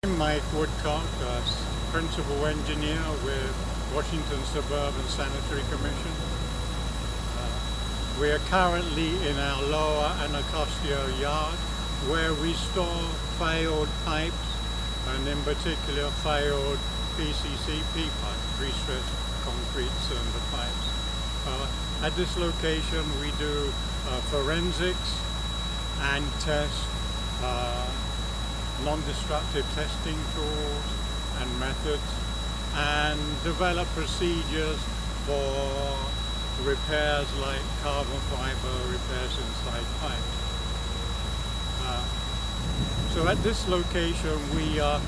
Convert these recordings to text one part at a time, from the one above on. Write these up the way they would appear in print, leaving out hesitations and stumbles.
I'm Mike Woodcock, Principal Engineer with Washington Suburban Sanitary Commission. We are currently in our lower Anacostia yard where we store failed pipes, and in particular failed PCCP pipes, pre-stressed concrete cylinder pipes. At this location we do forensics and test non-destructive testing tools and methods, and develop procedures for repairs like carbon fiber repairs inside pipes. So at this location we are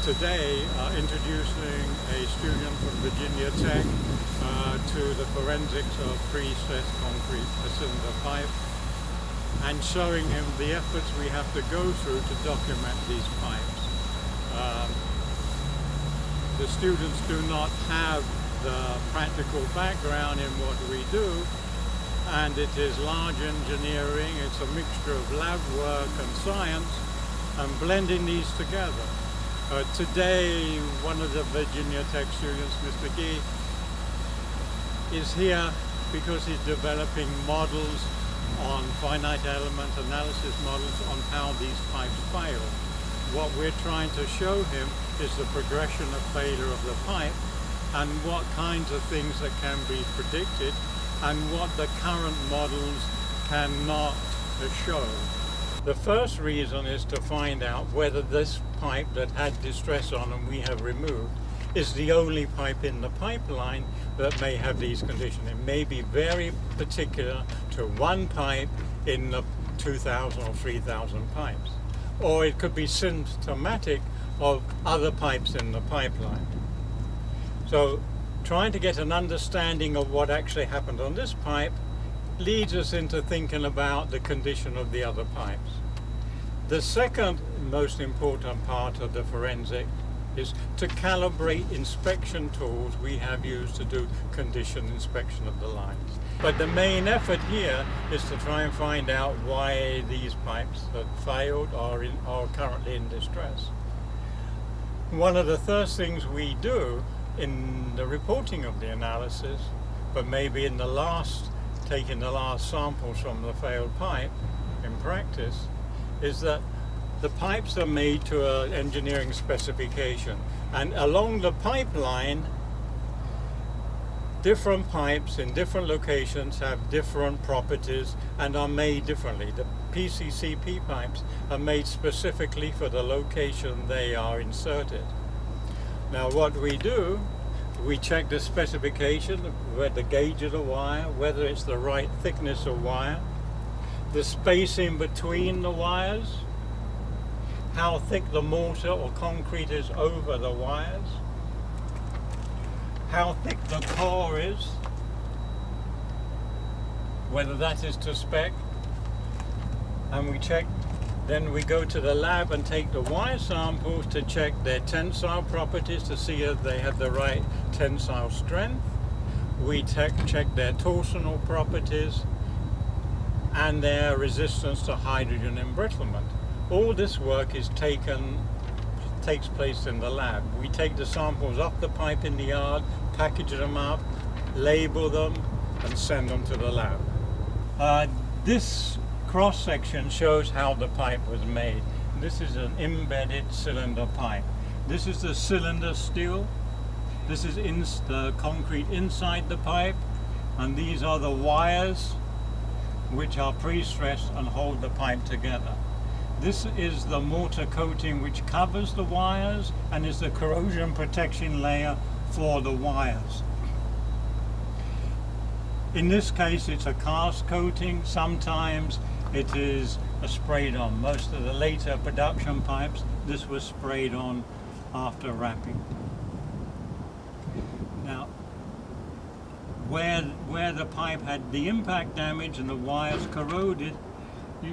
today introducing a student from Virginia Tech to the forensics of pre-stressed concrete cylinder pipe, and showing him the efforts we have to go through to document these pipes. The students do not have the practical background in what we do, and it is large engineering. It's a mixture of lab work and science, and blending these together. Today, one of the Virginia Tech students, Mr. Gee, is here because he's developing models on finite element analysis models on how these pipes fail. What we're trying to show him is the progression of failure of the pipe and what kinds of things that can be predicted and what the current models cannot show. The first reason is to find out whether this pipe that had distress on and we have removed is the only pipe in the pipeline that may have these conditions. It may be very particular to one pipe in the 2,000 or 3,000 pipes. Or it could be symptomatic of other pipes in the pipeline. So trying to get an understanding of what actually happened on this pipe leads us into thinking about the condition of the other pipes. The second most important part of the forensic is to calibrate inspection tools we have used to do condition inspection of the lines. But the main effort here is to try and find out why these pipes have failed or are currently in distress. One of the first things we do in the reporting of the analysis, but maybe in taking the last samples from the failed pipe in practice, is that the pipes are made to an engineering specification, and along the pipeline different pipes in different locations have different properties and are made differently. The PCCP pipes are made specifically for the location they are inserted. Now what we do, we check the specification, where the gauge of the wire, whether it's the right thickness of wire, the space in between the wires, how thick the mortar or concrete is over the wires, how thick the core is, whether that is to spec, and we check. Then we go to the lab and take the wire samples to check their tensile properties to see if they have the right tensile strength. We check their torsional properties and their resistance to hydrogen embrittlement. All this work takes place in the lab. We take the samples off the pipe in the yard, package them up, label them, and send them to the lab. This cross-section shows how the pipe was made. This is an embedded cylinder pipe. This is the cylinder steel. This is the concrete inside the pipe, and these are the wires which are pre-stressed and hold the pipe together. This is the mortar coating which covers the wires and is the corrosion protection layer for the wires. In this case it's a cast coating, sometimes it is a sprayed on. Most of the later production pipes, this was sprayed on after wrapping. Now, where the pipe had the impact damage and the wires corroded,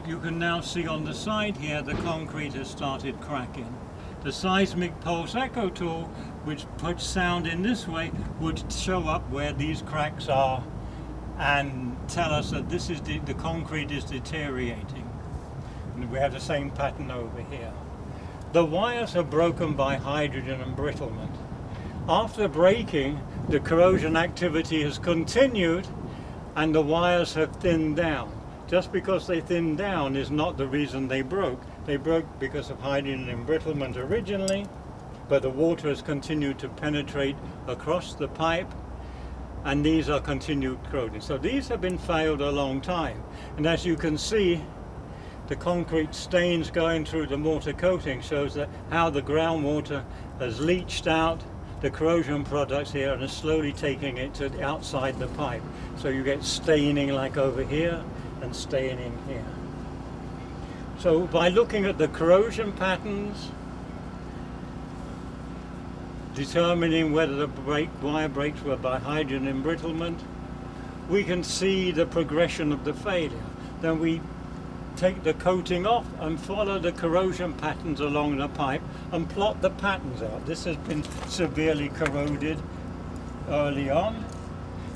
you can now see on the side here the concrete has started cracking. The seismic pulse echo tool, which puts sound in this way, would show up where these cracks are and tell us that this is the concrete is deteriorating. And we have the same pattern over here. The wires are broken by hydrogen embrittlement. After breaking, the corrosion activity has continued and the wires have thinned down. Just because they thinned down is not the reason they broke. They broke because of hydrogen embrittlement originally, but the water has continued to penetrate across the pipe, and these are continued corroding. So these have been failed a long time. And as you can see, the concrete stains going through the mortar coating shows that how the groundwater has leached out the corrosion products here and is slowly taking it to outside the pipe. So you get staining like over here and staining here. So by looking at the corrosion patterns, determining whether the wire breaks were by hydrogen embrittlement, we can see the progression of the failure. Then we take the coating off and follow the corrosion patterns along the pipe and plot the patterns out. This has been severely corroded early on.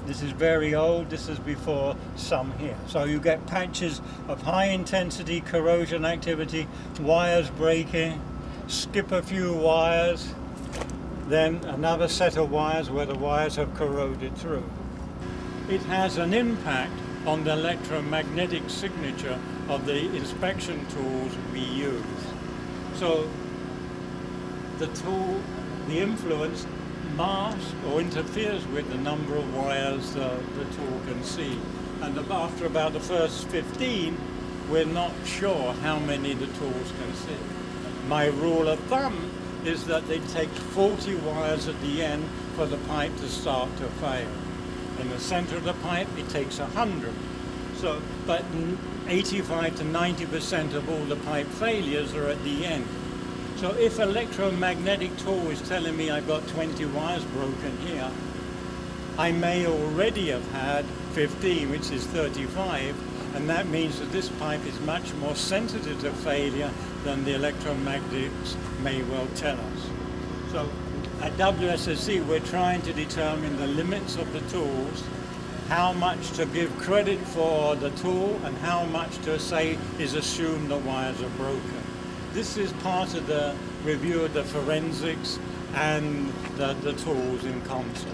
This is very old. This is before some here. So you get patches of high intensity corrosion activity, wires breaking, skip a few wires, then another set of wires where the wires have corroded through. It has an impact on the electromagnetic signature of the inspection tools we use. So the influence masks or interferes with the number of wires the tool can see. And after about the first 15, we're not sure how many the tools can see. My rule of thumb is that they take 40 wires at the end for the pipe to start to fail. In the center of the pipe, it takes 100. So, but 85 to 90% of all the pipe failures are at the end. So if electromagnetic tool is telling me I've got 20 wires broken here, I may already have had 15, which is 35, and that means that this pipe is much more sensitive to failure than the electromagnetics may well tell us. So at WSSC, we're trying to determine the limits of the tools, how much to give credit for the tool and how much to say is assumed the wires are broken. This is part of the review of the forensics and the tools in concert.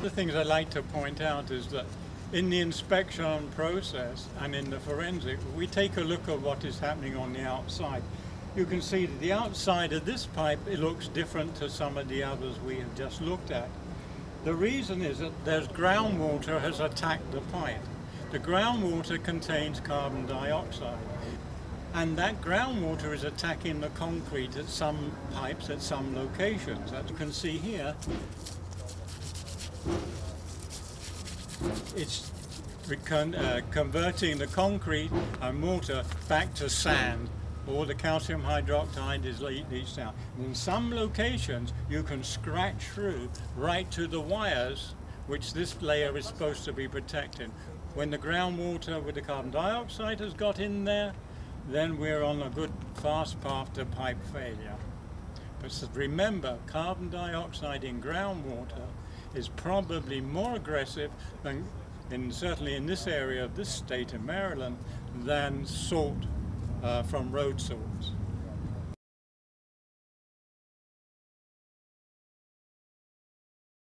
The things I'd like to point out is that in the inspection process and in the forensic, we take a look at what is happening on the outside. You can see that the outside of this pipe, it looks different to some of the others we have just looked at. The reason is that there's groundwater has attacked the pipe. The groundwater contains carbon dioxide, and that groundwater is attacking the concrete at some pipes at some locations. As you can see here, it's converting the concrete and mortar back to sand. All the calcium hydroxide is leached out. And in some locations, you can scratch through right to the wires, which this layer is supposed to be protecting. When the groundwater with the carbon dioxide has got in there, then we're on a good fast path to pipe failure. But remember, carbon dioxide in groundwater is probably more aggressive than, certainly in this area of this state in Maryland, than salt from road salts.